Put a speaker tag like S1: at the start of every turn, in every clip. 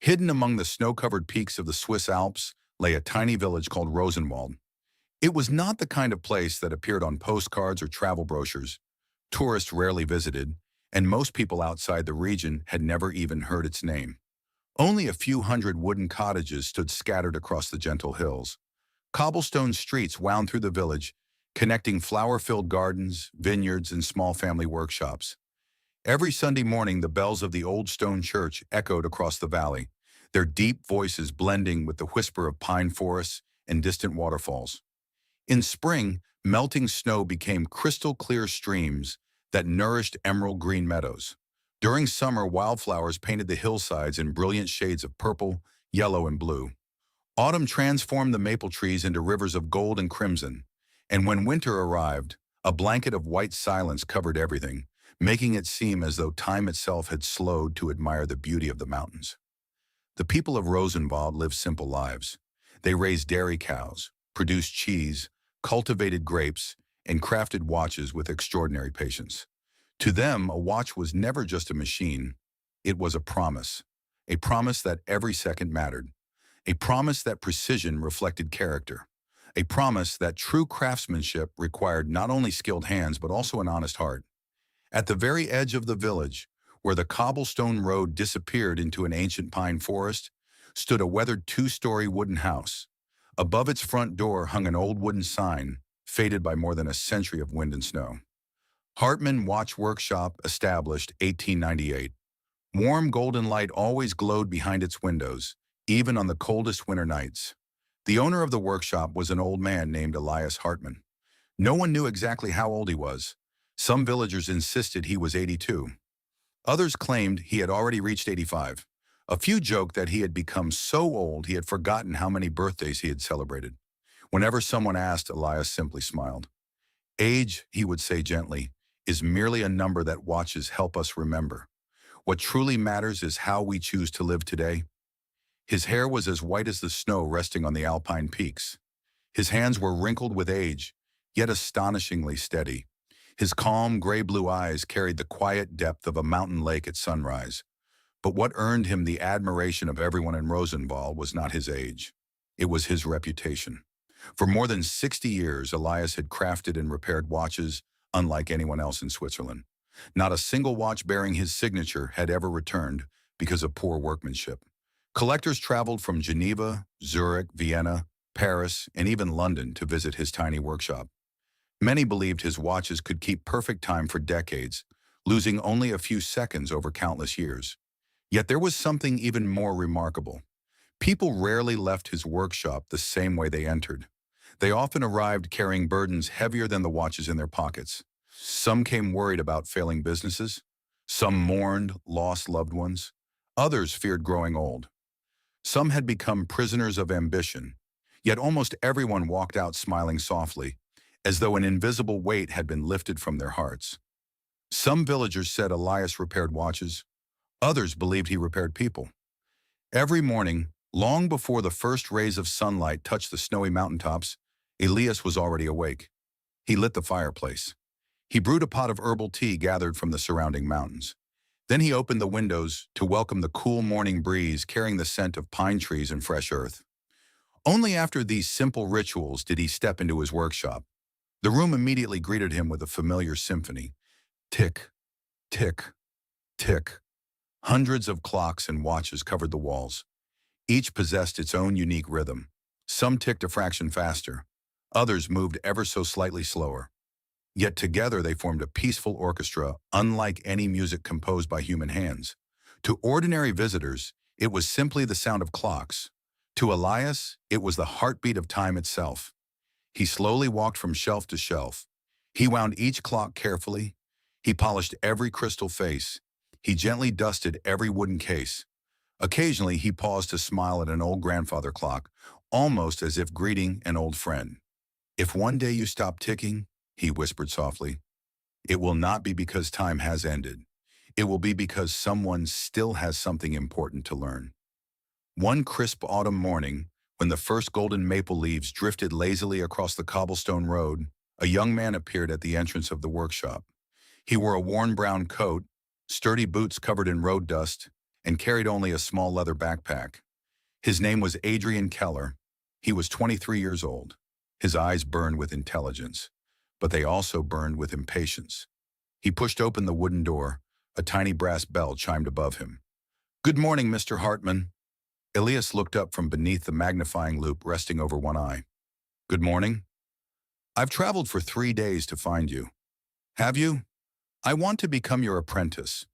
S1: Hidden among the snow-covered peaks of the Swiss Alps lay a tiny village called Rosenwald. It was not the kind of place that appeared on postcards or travel brochures. Tourists rarely visited, and most people outside the region had never even heard its name. Only a few hundred wooden cottages stood scattered across the gentle hills. Cobblestone streets wound through the village, connecting flower-filled gardens, vineyards, and small family workshops. Every Sunday morning, the bells of the old stone church echoed across the valley, their deep voices blending with the whisper of pine forests and distant waterfalls. In spring, melting snow became crystal-clear streams that nourished emerald green meadows. During summer, wildflowers painted the hillsides in brilliant shades of purple, yellow, and blue. Autumn transformed the maple trees into rivers of gold and crimson, and when winter arrived, a blanket of white silence covered everything, making it seem as though time itself had slowed to admire the beauty of the mountains. The people of Rosenwald lived simple lives. They raised dairy cows, produced cheese, cultivated grapes, and crafted watches with extraordinary patience. To them, a watch was never just a machine. It was a promise that every second mattered, a promise that precision reflected character, a promise that true craftsmanship required not only skilled hands but also an honest heart. At the very edge of the village, where the cobblestone road disappeared into an ancient pine forest, stood a weathered two-story wooden house. Above its front door hung an old wooden sign, faded by more than a century of wind and snow. Hartmann Watch Workshop, established 1898. Warm golden light always glowed behind its windows, even on the coldest winter nights. The owner of the workshop was an old man named Elias Hartmann. No one knew exactly how old he was. Some villagers insisted he was 82. Others claimed he had already reached 85. A few joked that he had become so old he had forgotten how many birthdays he had celebrated. Whenever someone asked, Elias simply smiled. Age, he would say gently, is merely a number that watches help us remember. What truly matters is how we choose to live today. His hair was as white as the snow resting on the alpine peaks. His hands were wrinkled with age, yet astonishingly steady. His calm, gray-blue eyes carried the quiet depth of a mountain lake at sunrise. But what earned him the admiration of everyone in Rosenwald was not his age. It was his reputation. For more than 60 years, Elias had crafted and repaired watches unlike anyone else in Switzerland. Not a single watch bearing his signature had ever returned because of poor workmanship. Collectors traveled from Geneva, Zurich, Vienna, Paris, and even London to visit his tiny workshop. Many believed his watches could keep perfect time for decades, losing only a few seconds over countless years. Yet there was something even more remarkable. People rarely left his workshop the same way they entered. They often arrived carrying burdens heavier than the watches in their pockets. Some came worried about failing businesses. Some mourned lost loved ones. Others feared growing old. Some had become prisoners of ambition. Yet almost everyone walked out smiling softly, as though an invisible weight had been lifted from their hearts. Some villagers said Elias repaired watches. Others believed he repaired people. Every morning, long before the first rays of sunlight touched the snowy mountaintops, Elias was already awake. He lit the fireplace. He brewed a pot of herbal tea gathered from the surrounding mountains. Then he opened the windows to welcome the cool morning breeze carrying the scent of pine trees and fresh earth. Only after these simple rituals did he step into his workshop. The room immediately greeted him with a familiar symphony. Tick, tick, tick. Hundreds of clocks and watches covered the walls. Each possessed its own unique rhythm. Some ticked a fraction faster. Others moved ever so slightly slower. Yet together they formed a peaceful orchestra unlike any music composed by human hands. To ordinary visitors, it was simply the sound of clocks. To Elias, it was the heartbeat of time itself. He slowly walked from shelf to shelf. He wound each clock carefully. He polished every crystal face. He gently dusted every wooden case. Occasionally, he paused to smile at an old grandfather clock, almost as if greeting an old friend. If one day you stop ticking, he whispered softly, it will not be because time has ended. It will be because someone still has something important to learn. One crisp autumn morning, when the first golden maple leaves drifted lazily across the cobblestone road, a young man appeared at the entrance of the workshop. He wore a worn brown coat, sturdy boots covered in road dust, and carried only a small leather backpack. His name was Adrian Keller. He was 23 years old. His eyes burned with intelligence, but they also burned with impatience. He pushed open the wooden door. A tiny brass bell chimed above him. "Good morning, Mr. Hartmann." Elias looked up from beneath the magnifying loupe resting over one eye. "Good morning. I've traveled for 3 days to find you." "Have you? I want to become your apprentice."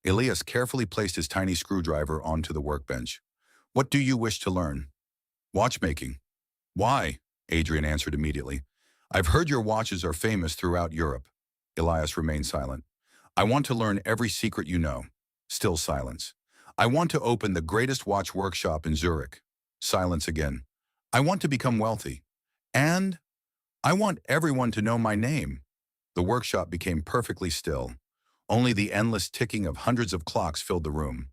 S1: Elias carefully placed his tiny screwdriver onto the workbench. "What do you wish to learn?" "Watchmaking." "Why?" Adrian answered immediately. "I've heard your watches are famous throughout Europe." Elias remained silent. "I want to learn every secret you know." Still silence. "I want to open the greatest watch workshop in Zurich." Silence again. "I want to become wealthy. And I want everyone to know my name." The workshop became perfectly still. Only the endless ticking of hundreds of clocks filled the room.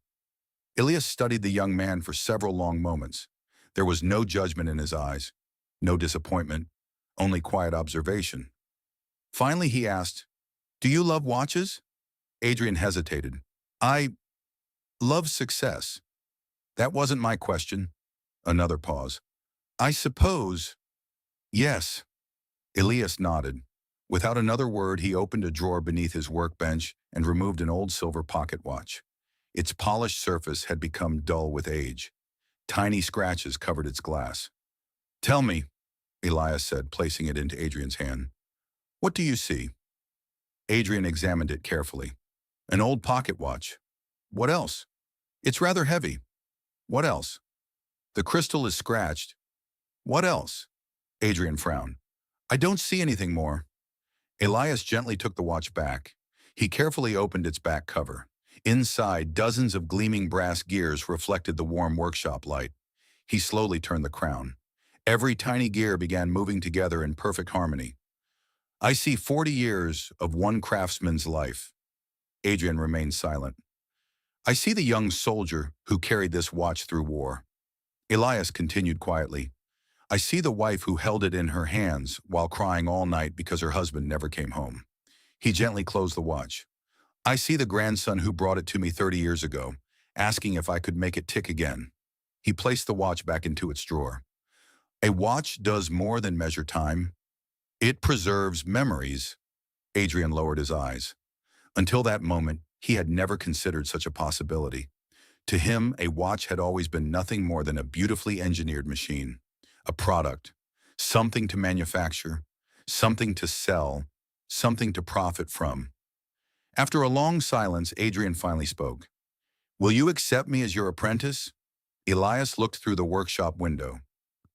S1: Elias studied the young man for several long moments. There was no judgment in his eyes, no disappointment, only quiet observation. Finally he asked, "Do you love watches?" Adrian hesitated. "I love success." "That wasn't my question." Another pause. "I suppose." "Yes." Elias nodded. Without another word, he opened a drawer beneath his workbench and removed an old silver pocket watch. Its polished surface had become dull with age. Tiny scratches covered its glass. "Tell me," Elias said, placing it into Adrian's hand. "What do you see?" Adrian examined it carefully. "An old pocket watch." "What else?" "It's rather heavy." "What else?" "The crystal is scratched." "What else?" Adrian frowned. "I don't see anything more." Elias gently took the watch back. He carefully opened its back cover. Inside, dozens of gleaming brass gears reflected the warm workshop light. He slowly turned the crown. Every tiny gear began moving together in perfect harmony. "I see 40 years of one craftsman's life." Adrian remained silent. "I see the young soldier who carried this watch through war." Elias continued quietly. "I see the wife who held it in her hands while crying all night because her husband never came home." He gently closed the watch. "I see the grandson who brought it to me 30 years ago, asking if I could make it tick again." He placed the watch back into its drawer. "A watch does more than measure time. It preserves memories." Adrian lowered his eyes. Until that moment, he had never considered such a possibility. To him, a watch had always been nothing more than a beautifully engineered machine, a product, something to manufacture, something to sell, something to profit from. After a long silence, Adrian finally spoke. "Will you accept me as your apprentice?" Elias looked through the workshop window.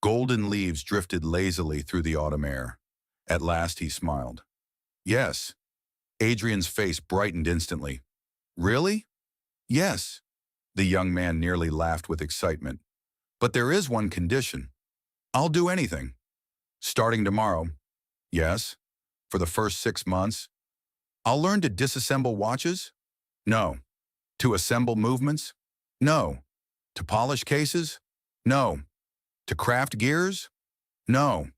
S1: Golden leaves drifted lazily through the autumn air. At last he smiled. "Yes." Adrian's face brightened instantly. "Really?" "Yes." The young man nearly laughed with excitement. "But there is one condition." "I'll do anything." "Starting tomorrow." "Yes." "For the first 6 months." "I'll learn to disassemble watches?" "No." "To assemble movements?" "No." "To polish cases?" "No." "To craft gears?" "No."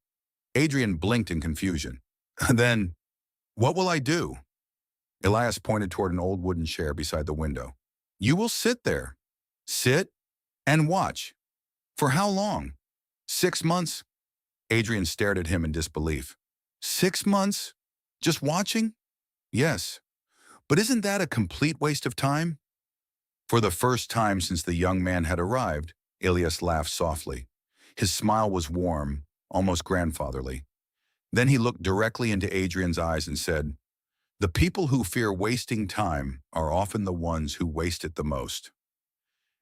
S1: Adrian blinked in confusion. "Then, what will I do?" Elias pointed toward an old wooden chair beside the window. "You will sit there." "Sit? And watch." "For how long?" "6 months." Adrian stared at him in disbelief. 6 months? Just watching?" "Yes." "But isn't that a complete waste of time?" For the first time since the young man had arrived, Elias laughed softly. His smile was warm, almost grandfatherly. Then he looked directly into Adrian's eyes and said, "The people who fear wasting time are often the ones who waste it the most."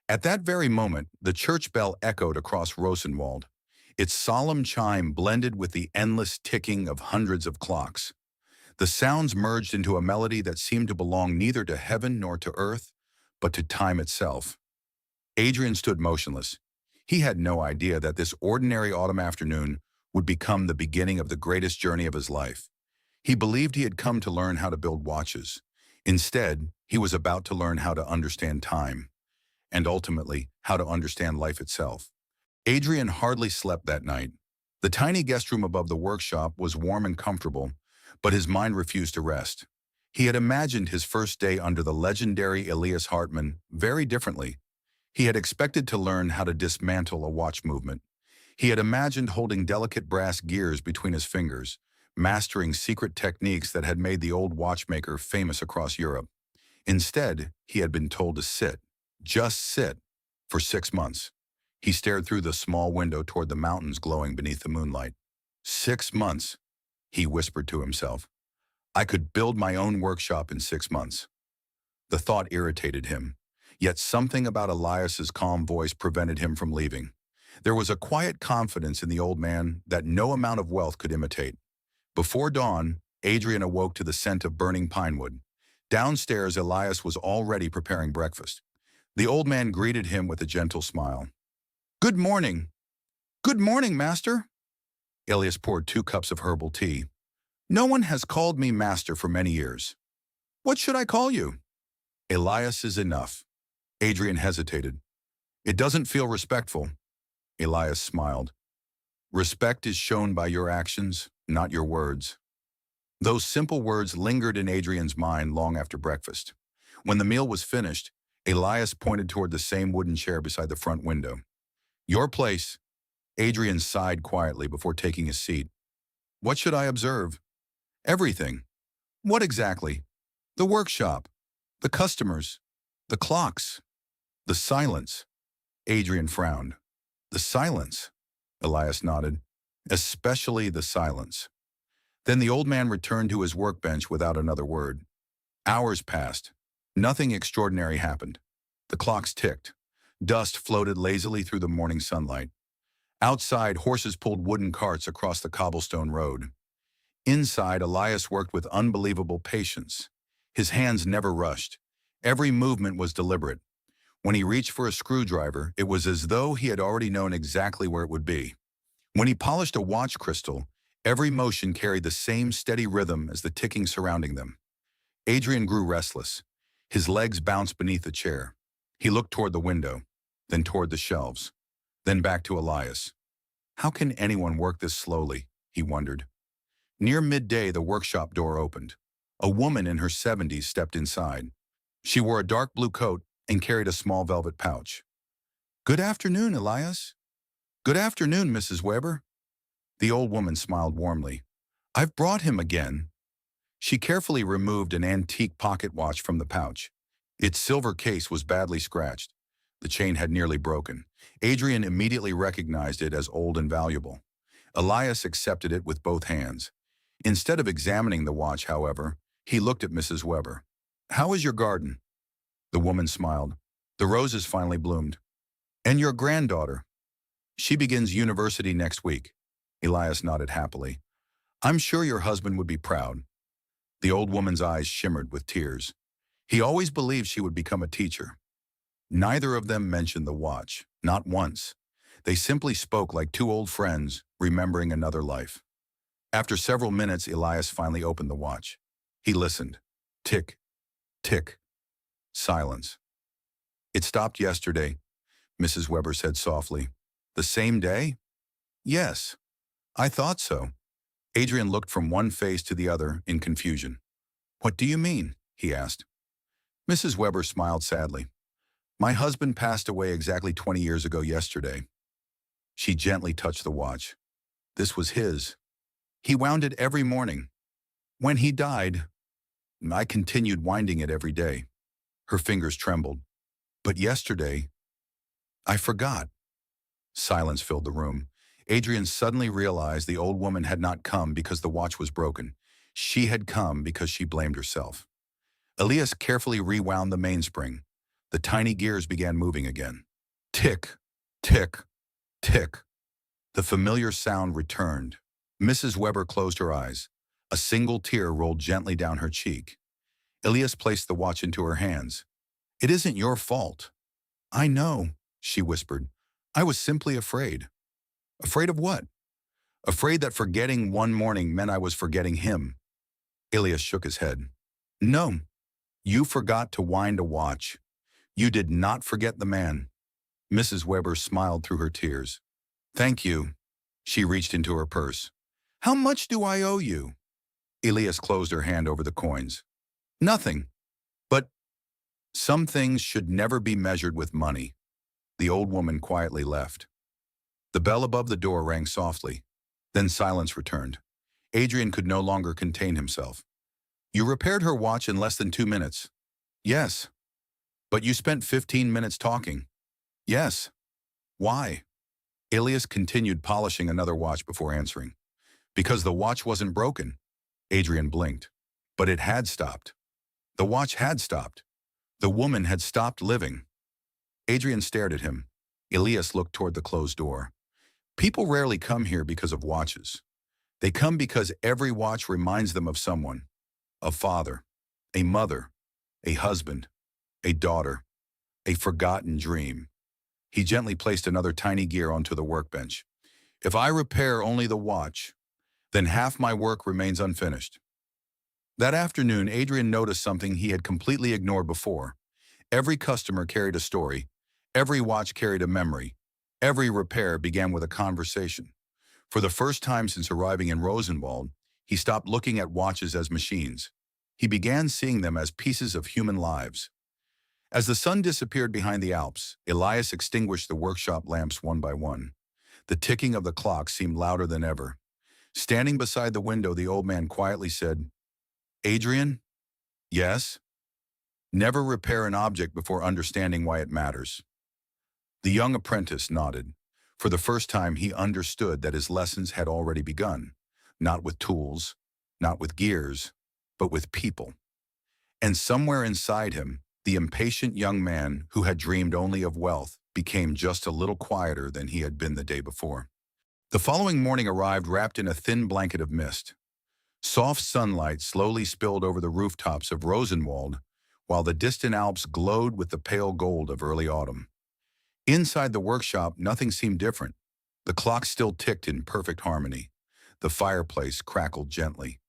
S1: At that very moment, the church bell echoed across Rosenwald. Its solemn chime blended with the endless ticking of hundreds of clocks. The sounds merged into a melody that seemed to belong neither to heaven nor to earth, but to time itself. Adrian stood motionless. He had no idea that this ordinary autumn afternoon would become the beginning of the greatest journey of his life. He believed he had come to learn how to build watches. Instead, he was about to learn how to understand time, and ultimately, how to understand life itself. Adrian hardly slept that night. The tiny guest room above the workshop was warm and comfortable, but his mind refused to rest. He had imagined his first day under the legendary Elias Hartmann very differently. He had expected to learn how to dismantle a watch movement. He had imagined holding delicate brass gears between his fingers, mastering secret techniques that had made the old watchmaker famous across Europe. Instead, he had been told to sit, just sit, for 6 months. He stared through the small window toward the mountains glowing beneath the moonlight. 6 months, he whispered to himself. I could build my own workshop in 6 months. The thought irritated him, yet something about Elias's calm voice prevented him from leaving. There was a quiet confidence in the old man that no amount of wealth could imitate. Before dawn, Adrian awoke to the scent of burning pinewood. Downstairs, Elias was already preparing breakfast. The old man greeted him with a gentle smile. Good morning. Good morning, master. Elias poured 2 cups of herbal tea. No one has called me master for many years. What should I call you? Elias is enough. Adrian hesitated. It doesn't feel respectful. Elias smiled. Respect is shown by your actions, not your words. Those simple words lingered in Adrian's mind long after breakfast. When the meal was finished, Elias pointed toward the same wooden chair beside the front window. Your place. Adrian sighed quietly before taking his seat. What should I observe? Everything. What exactly? The workshop, the customers, the clocks, the silence. Adrian frowned. The silence, Elias nodded. Especially the silence. Then the old man returned to his workbench without another word. Hours passed. Nothing extraordinary happened. The clocks ticked. Dust floated lazily through the morning sunlight. Outside, horses pulled wooden carts across the cobblestone road. Inside, Elias worked with unbelievable patience. His hands never rushed. Every movement was deliberate. When he reached for a screwdriver, it was as though he had already known exactly where it would be. When he polished a watch crystal, every motion carried the same steady rhythm as the ticking surrounding them. Adrian grew restless. His legs bounced beneath the chair. He looked toward the window, then toward the shelves, then back to Elias. How can anyone work this slowly? He wondered. Near midday, the workshop door opened. A woman in her 70s stepped inside. She wore a dark blue coat and carried a small velvet pouch. Good afternoon, Elias. Good afternoon, Mrs. Weber. The old woman smiled warmly. I've brought him again. She carefully removed an antique pocket watch from the pouch. Its silver case was badly scratched. The chain had nearly broken. Adrian immediately recognized it as old and valuable. Elias accepted it with both hands. Instead of examining the watch, however, he looked at Mrs. Weber. How is your garden? The woman smiled. The roses finally bloomed. And your granddaughter? She begins university next week. Elias nodded happily. I'm sure your husband would be proud. The old woman's eyes shimmered with tears. He always believed she would become a teacher. Neither of them mentioned the watch, not once. They simply spoke like 2 old friends, remembering another life. After several minutes, Elias finally opened the watch. He listened. Tick, tick. Silence. It stopped yesterday, Mrs. Weber said softly. The same day? Yes, I thought so. Adrian looked from one face to the other in confusion. What do you mean? He asked. Mrs. Weber smiled sadly. My husband passed away exactly 20 years ago yesterday. She gently touched the watch. This was his. He wound it every morning. When he died, I continued winding it every day. Her fingers trembled. But yesterday, I forgot. Silence filled the room. Adrian suddenly realized the old woman had not come because the watch was broken. She had come because she blamed herself. Elias carefully rewound the mainspring. The tiny gears began moving again. Tick, tick, tick. The familiar sound returned. Mrs. Weber closed her eyes. A single tear rolled gently down her cheek. Elias placed the watch into her hands. It isn't your fault. I know, she whispered. I was simply afraid. Afraid of what? Afraid that forgetting one morning meant I was forgetting him. Elias shook his head. No, you forgot to wind a watch. You did not forget the man. Mrs. Weber smiled through her tears. Thank you. She reached into her purse. How much do I owe you? Elias closed her hand over the coins. Nothing. But some things should never be measured with money. The old woman quietly left. The bell above the door rang softly. Then silence returned. Adrian could no longer contain himself. You repaired her watch in less than 2 minutes. Yes. But you spent 15 minutes talking. Yes. Why? Elias continued polishing another watch before answering. Because the watch wasn't broken. Adrian blinked. But it had stopped. The watch had stopped. The woman had stopped living. Adrian stared at him. Elias looked toward the closed door. People rarely come here because of watches. They come because every watch reminds them of someone. A father, a mother, a husband, a daughter, a forgotten dream. He gently placed another tiny gear onto the workbench. If I repair only the watch, then half my work remains unfinished. That afternoon, Adrian noticed something he had completely ignored before. Every customer carried a story. Every watch carried a memory. Every repair began with a conversation. For the first time since arriving in Rosenwald, he stopped looking at watches as machines. He began seeing them as pieces of human lives. As the sun disappeared behind the Alps, Elias extinguished the workshop lamps one by one. The ticking of the clock seemed louder than ever. Standing beside the window, the old man quietly said, Adrian? Yes? Never repair an object before understanding why it matters. The young apprentice nodded. For the first time, he understood that his lessons had already begun, not with tools, not with gears, but with people. And somewhere inside him, the impatient young man who had dreamed only of wealth became just a little quieter than he had been the day before. The following morning arrived wrapped in a thin blanket of mist. Soft sunlight slowly spilled over the rooftops of Rosenwald, while the distant Alps glowed with the pale gold of early autumn. Inside the workshop, nothing seemed different. The clock still ticked in perfect harmony. The fireplace crackled gently.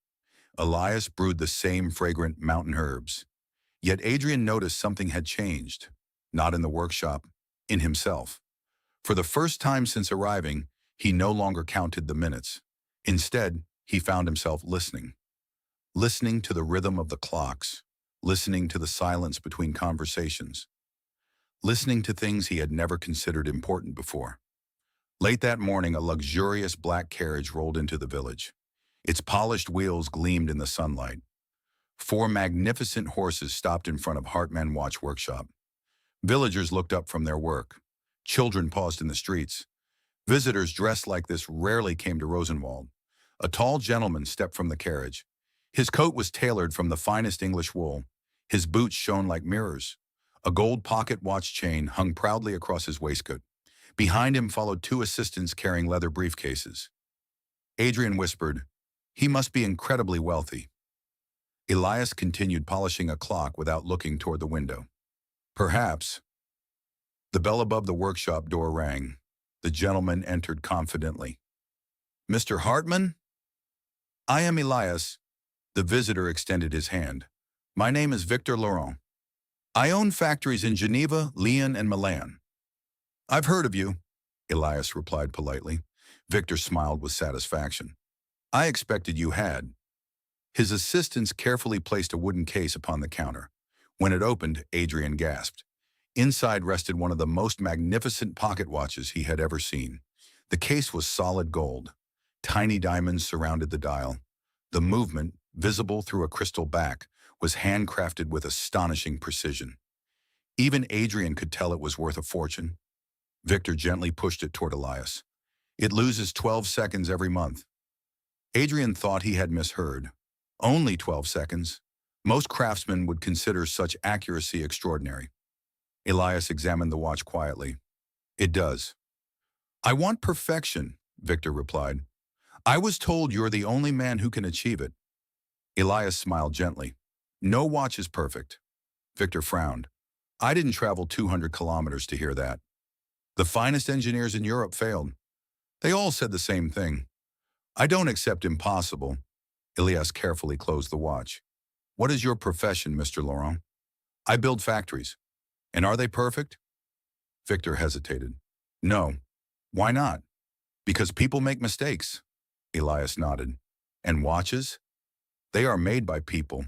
S1: Elias brewed the same fragrant mountain herbs. Yet Adrian noticed something had changed, not in the workshop, in himself. For the first time since arriving, he no longer counted the minutes. Instead, he found himself listening. Listening to the rhythm of the clocks, listening to the silence between conversations, listening to things he had never considered important before. Late that morning, a luxurious black carriage rolled into the village. Its polished wheels gleamed in the sunlight. 4 magnificent horses stopped in front of Hartmann Watch Workshop. Villagers looked up from their work. Children paused in the streets. Visitors dressed like this rarely came to Rosenwald. A tall gentleman stepped from the carriage. His coat was tailored from the finest English wool. His boots shone like mirrors. A gold pocket watch chain hung proudly across his waistcoat. Behind him followed 2 assistants carrying leather briefcases. Adrian whispered, "He must be incredibly wealthy." Elias continued polishing a clock without looking toward the window. Perhaps. The bell above the workshop door rang. The gentleman entered confidently. "Mr. Hartmann?" "I am Elias." The visitor extended his hand. "My name is Victor Laurent. I own factories in Geneva, Lyon, and Milan." "I've heard of you," Elias replied politely. Victor smiled with satisfaction. "I expected you had." His assistants carefully placed a wooden case upon the counter. When it opened, Adrian gasped. Inside rested one of the most magnificent pocket watches he had ever seen. The case was solid gold. Tiny diamonds surrounded the dial. The movement, visible through a crystal back, was handcrafted with astonishing precision. Even Adrian could tell it was worth a fortune. Victor gently pushed it toward Elias. "It loses 12 seconds every month." Adrian thought he had misheard. Only 12 seconds. Most craftsmen would consider such accuracy extraordinary. Elias examined the watch quietly. "It does." "I want perfection," Victor replied. "I was told you're the only man who can achieve it." Elias smiled gently. "No watch is perfect." Victor frowned. "I didn't travel 200 kilometers to hear that. The finest engineers in Europe failed. They all said the same thing. I don't accept impossible." Elias carefully closed the watch. "What is your profession, Mr. Laurent?" "I build factories." "And are they perfect?" Victor hesitated. "No." "Why not?" "Because people make mistakes." Elias nodded. "And watches?" "They are made by people."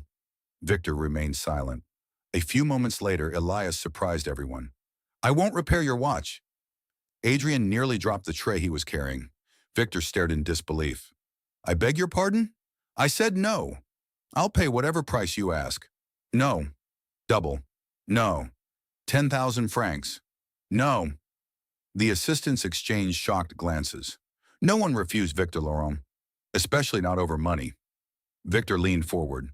S1: Victor remained silent. A few moments later, Elias surprised everyone. "I won't repair your watch." Adrian nearly dropped the tray he was carrying. Victor stared in disbelief. "I beg your pardon?" "I said no. I'll pay whatever price you ask." "No." "Double." "No." 10,000 francs. "No." The assistants exchanged shocked glances. No one refused Victor Laurent, especially not over money. Victor leaned forward.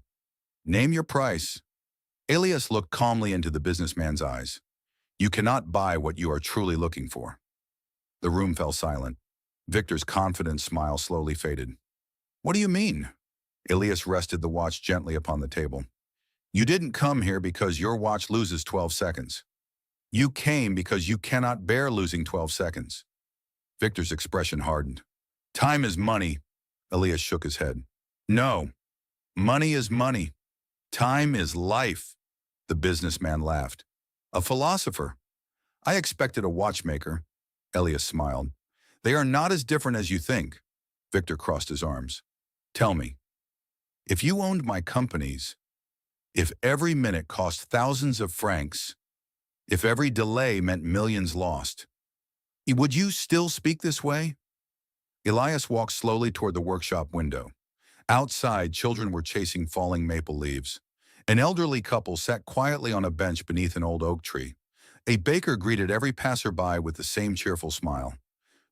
S1: "Name your price." Elias looked calmly into the businessman's eyes. "You cannot buy what you are truly looking for." The room fell silent. Victor's confident smile slowly faded. "What do you mean?" Elias rested the watch gently upon the table. "You didn't come here because your watch loses 12 seconds. You came because you cannot bear losing 12 seconds." Victor's expression hardened. "Time is money." Elias shook his head. "No. Money is money. Time is life." The businessman laughed. "A philosopher." "I expected a watchmaker." Elias smiled. "They are not as different as you think." Victor crossed his arms. "Tell me, if you owned my companies, if every minute cost thousands of francs, if every delay meant millions lost, would you still speak this way?" Elias walked slowly toward the workshop window. Outside, children were chasing falling maple leaves. An elderly couple sat quietly on a bench beneath an old oak tree. A baker greeted every passerby with the same cheerful smile.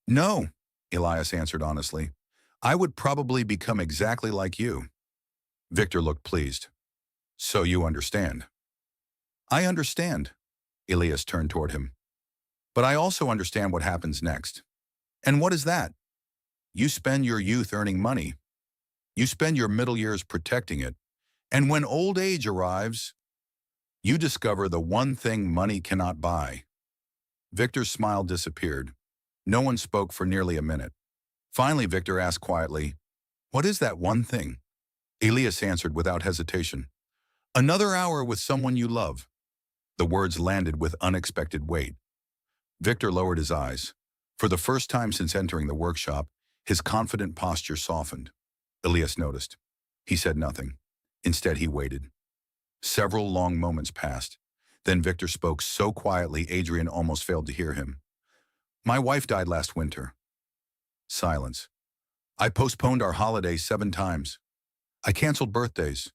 S1: "No," Elias answered honestly. "I would probably become exactly like you." Victor looked pleased. "So you understand." "I understand." Elias turned toward him. "But I also understand what happens next." "And what is that?" "You spend your youth earning money. You spend your middle years protecting it. And when old age arrives, you discover the one thing money cannot buy." Victor's smile disappeared. No one spoke for nearly a minute. Finally, Victor asked quietly, "What is that one thing?" Elias answered without hesitation, "Another hour with someone you love." The words landed with unexpected weight. Victor lowered his eyes. For the first time since entering the workshop, his confident posture softened. Elias noticed. He said nothing. Instead, he waited. Several long moments passed. Then Victor spoke so quietly Adrian almost failed to hear him. "My wife died last winter." Silence. "I postponed our holiday 7 times. I canceled birthdays.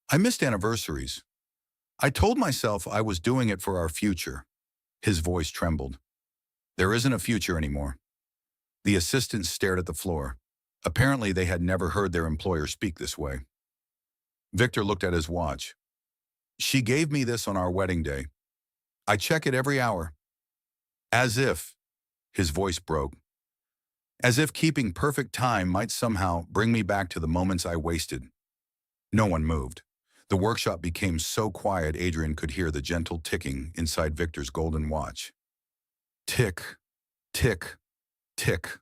S1: I missed anniversaries. I told myself I was doing it for our future." His voice trembled. "There isn't a future anymore." The assistants stared at the floor. Apparently, they had never heard their employer speak this way. Victor looked at his watch. "She gave me this on our wedding day. I check it every hour." As if, his voice broke, as if keeping perfect time might somehow bring me back to the moments I wasted. No one moved. The workshop became so quiet Adrian could hear the gentle ticking inside Victor's golden watch. Tick, tick, tick.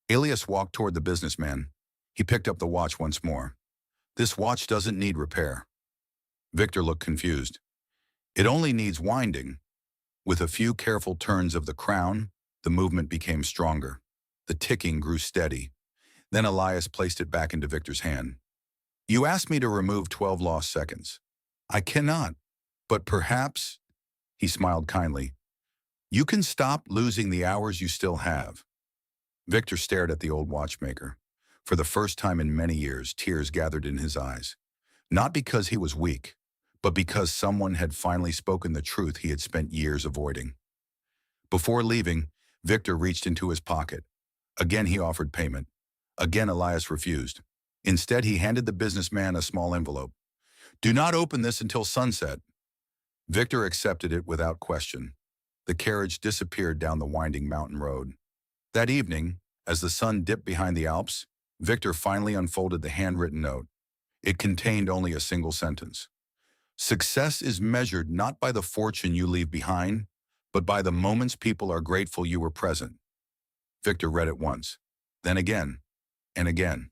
S1: Elias walked toward the businessman. He picked up the watch once more. "This watch doesn't need repair." Victor looked confused. "It only needs winding." With a few careful turns of the crown, the movement became stronger. The ticking grew steady. Then Elias placed it back into Victor's hand. "You asked me to remove 12 lost seconds. I cannot, but perhaps," he smiled kindly, "you can stop losing the hours you still have." Victor stared at the old watchmaker. For the first time in many years, tears gathered in his eyes. Not because he was weak, but because someone had finally spoken the truth he had spent years avoiding. Before leaving, Victor reached into his pocket. Again he offered payment. Again Elias refused. Instead, he handed the businessman a small envelope. "Do not open this until sunset." Victor accepted it without question. The carriage disappeared down the winding mountain road. That evening, as the sun dipped behind the Alps, Victor finally unfolded the handwritten note. It contained only a single sentence. "Success is measured not by the fortune you leave behind, but by the moments people are grateful you were present." Victor read it once, then again, and again.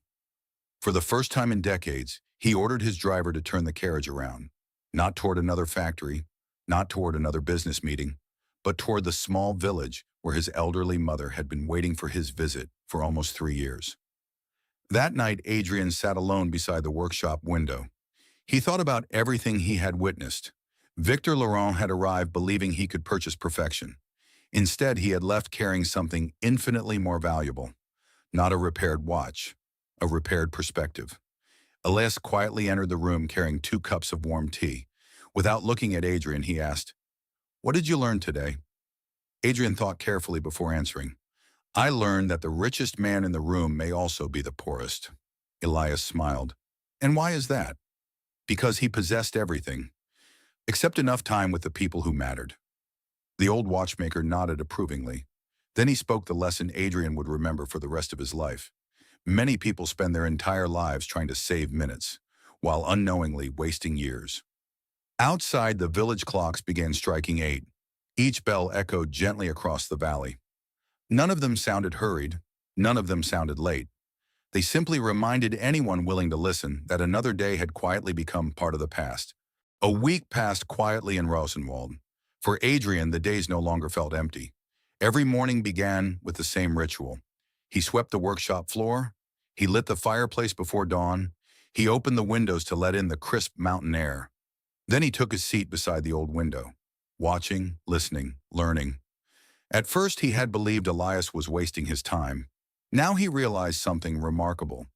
S1: For the first time in decades, he ordered his driver to turn the carriage around, not toward another factory, not toward another business meeting, but toward the small village where his elderly mother had been waiting for his visit for almost 3 years. That night, Adrian sat alone beside the workshop window. He thought about everything he had witnessed. Victor Laurent had arrived believing he could purchase perfection. Instead, he had left carrying something infinitely more valuable. Not a repaired watch, a repaired perspective. Elias quietly entered the room carrying 2 cups of warm tea. Without looking at Adrian, he asked, "What did you learn today?" Adrian thought carefully before answering. "I learned that the richest man in the room may also be the poorest." Elias smiled. "And why is that?" "Because he possessed everything, except enough time with the people who mattered." The old watchmaker nodded approvingly. Then he spoke the lesson Adrian would remember for the rest of his life. Many people spend their entire lives trying to save minutes, while unknowingly wasting years. Outside, the village clocks began striking 8. Each bell echoed gently across the valley. None of them sounded hurried. None of them sounded late. They simply reminded anyone willing to listen that another day had quietly become part of the past. A week passed quietly in Rosenwald. For Adrian, the days no longer felt empty. Every morning began with the same ritual. He swept the workshop floor. He lit the fireplace before dawn. He opened the windows to let in the crisp mountain air. Then he took his seat beside the old window, watching, listening, learning. At first, he had believed Elias was wasting his time. Now he realized something remarkable.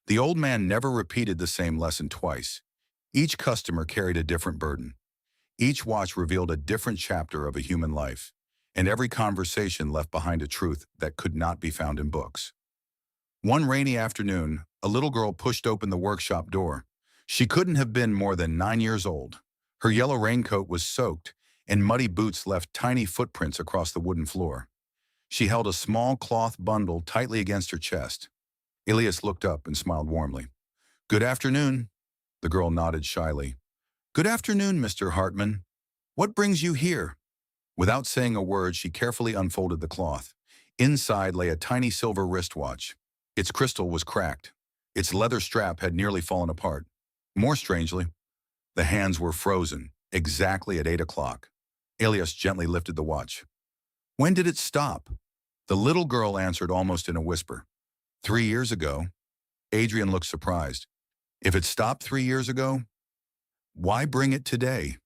S1: The old man never repeated the same lesson twice. Each customer carried a different burden. Each watch revealed a different chapter of a human life, and every conversation left behind a truth that could not be found in books. One rainy afternoon, a little girl pushed open the workshop door. She couldn't have been more than 9 years old. Her yellow raincoat was soaked, and muddy boots left tiny footprints across the wooden floor. She held a small cloth bundle tightly against her chest. Elias looked up and smiled warmly. "Good afternoon." The girl nodded shyly. "Good afternoon, Mr. Hartmann. What brings you here?" Without saying a word, she carefully unfolded the cloth. Inside lay a tiny silver wristwatch. Its crystal was cracked. Its leather strap had nearly fallen apart. More strangely, the hands were frozen, exactly at 8 o'clock. Elias gently lifted the watch. "When did it stop?" The little girl answered almost in a whisper. 3 years ago." Adrian looked surprised. "If it stopped 3 years ago, why bring it today?"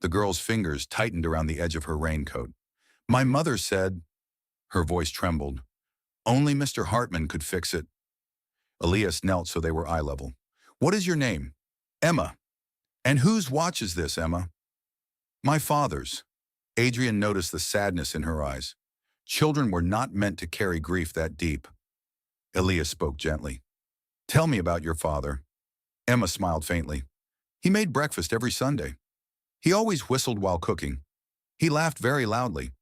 S1: The girl's fingers tightened around the edge of her raincoat. "My mother said," her voice trembled, "only Mr. Hartmann could fix it." Elias knelt so they were eye level. "What is your name?" "Emma." "And whose watch is this, Emma?" "My father's." Adrian noticed the sadness in her eyes. Children were not meant to carry grief that deep. Elias spoke gently. "Tell me about your father." Emma smiled faintly. "He made breakfast every Sunday. He always whistled while cooking. He laughed very loudly.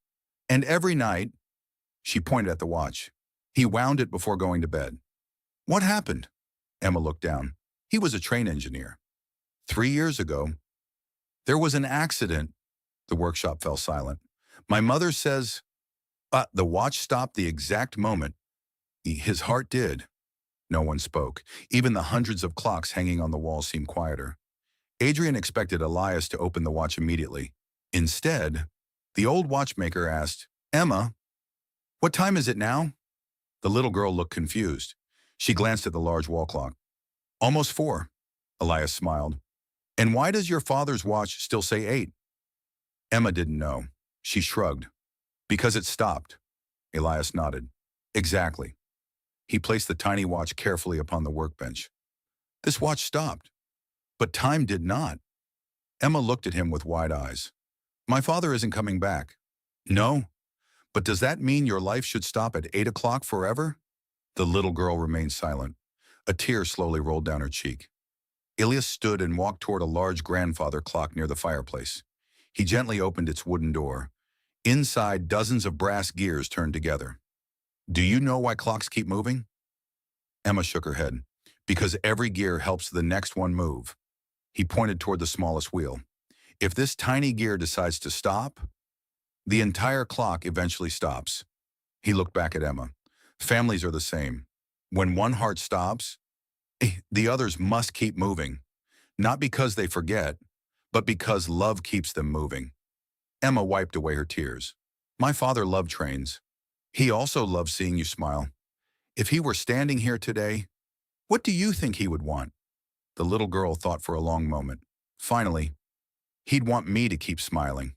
S1: And every night," she pointed at the watch, "he wound it before going to bed." "What happened?" Emma looked down. "He was a train engineer." 3 years ago, there was an accident." The workshop fell silent. "My mother says, the watch stopped the exact moment. His heart did." No one spoke. Even the hundreds of clocks hanging on the wall seemed quieter. Adrian expected Elias to open the watch immediately. Instead, the old watchmaker asked, "Emma, what time is it now?" The little girl looked confused. She glanced at the large wall clock. "Almost 4." Elias smiled. "And why does your father's watch still say 8? Emma didn't know. She shrugged. "Because it stopped." Elias nodded. "Exactly." He placed the tiny watch carefully upon the workbench. "This watch stopped. But time did not." Emma looked at him with wide eyes. "My father isn't coming back." "No. But does that mean your life should stop at 8 o'clock forever?" The little girl remained silent. A tear slowly rolled down her cheek. Elias stood and walked toward a large grandfather clock near the fireplace. He gently opened its wooden door. Inside, dozens of brass gears turned together. "Do you know why clocks keep moving?" Emma shook her head. "Because every gear helps the next one move." He pointed toward the smallest wheel. "If this tiny gear decides to stop, the entire clock eventually stops." He looked back at Emma. "Families are the same. When one heart stops, the others must keep moving. Not because they forget, but because love keeps them moving." Emma wiped away her tears. "My father loved trains. He also loved seeing you smile. If he were standing here today, what do you think he would want?" The little girl thought for a long moment. Finally, he'd want me to keep smiling.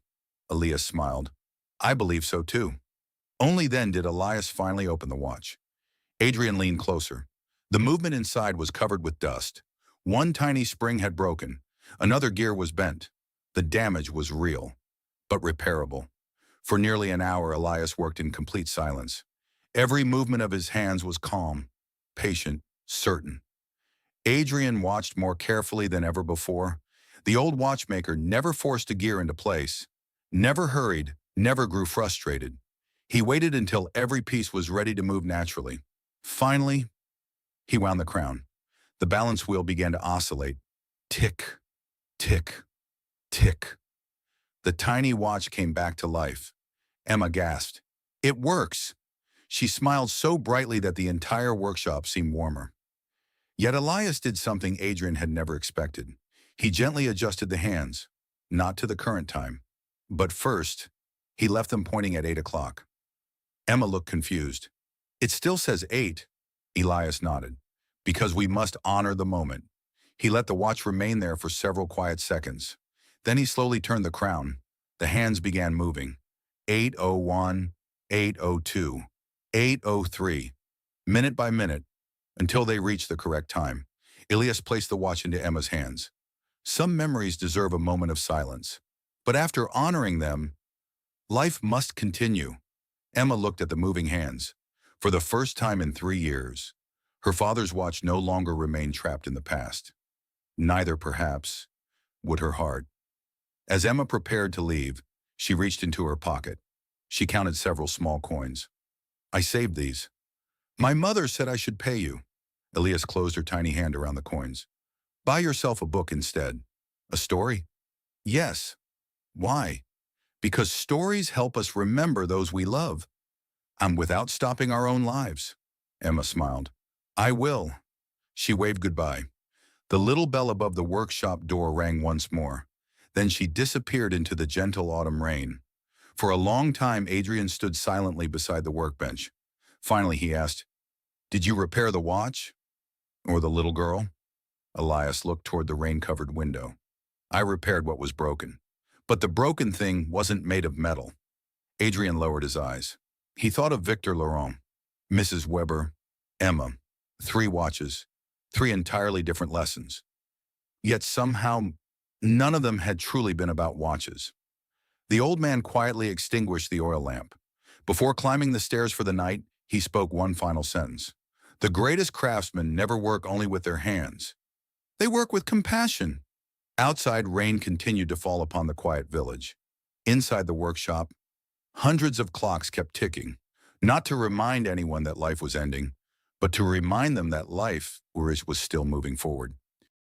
S1: Elias smiled. I believe so too. Only then did Elias finally open the watch. Adrian leaned closer. The movement inside was covered with dust. One tiny spring had broken. Another gear was bent. The damage was real, but repairable. For nearly an hour, Elias worked in complete silence. Every movement of his hands was calm, patient, certain. Adrian watched more carefully than ever before. The old watchmaker never forced a gear into place, never hurried, never grew frustrated. He waited until every piece was ready to move naturally. Finally, he wound the crown. The balance wheel began to oscillate. Tick, tick, tick. The tiny watch came back to life. Emma gasped. It works! She smiled so brightly that the entire workshop seemed warmer. Yet Elias did something Adrian had never expected. He gently adjusted the hands, not to the current time. But first, he left them pointing at 8 o'clock. Emma looked confused. It still says 8, Elias nodded, because we must honor the moment. He let the watch remain there for several quiet seconds. Then he slowly turned the crown. The hands began moving. 8:01, 8:02, 8:03, minute by minute, until they reached the correct time. Elias placed the watch into Emma's hands. Some memories deserve a moment of silence. But after honoring them, life must continue. Emma looked at the moving hands. For the first time in 3 years, her father's watch no longer remained trapped in the past. Neither, perhaps, would her heart. As Emma prepared to leave, she reached into her pocket. She counted several small coins. I saved these. My mother said I should pay you. Elias closed her tiny hand around the coins. Buy yourself a book instead. A story? Yes. Why? Because stories help us remember those we love. And without stopping our own lives. Emma smiled. I will. She waved goodbye. The little bell above the workshop door rang once more. Then she disappeared into the gentle autumn rain. For a long time, Adrian stood silently beside the workbench. Finally, he asked, Did you repair the watch? Or the little girl? Elias looked toward the rain-covered window. I repaired what was broken. But the broken thing wasn't made of metal. Adrian lowered his eyes. He thought of Victor Laurent, Mrs. Weber, Emma. 3 watches, 3 entirely different lessons. Yet somehow, none of them had truly been about watches. The old man quietly extinguished the oil lamp. Before climbing the stairs for the night, he spoke one final sentence. The greatest craftsmen never work only with their hands. They work with compassion. Outside, rain continued to fall upon the quiet village. Inside the workshop, hundreds of clocks kept ticking, not to remind anyone that life was ending, but to remind them that life was still moving forward.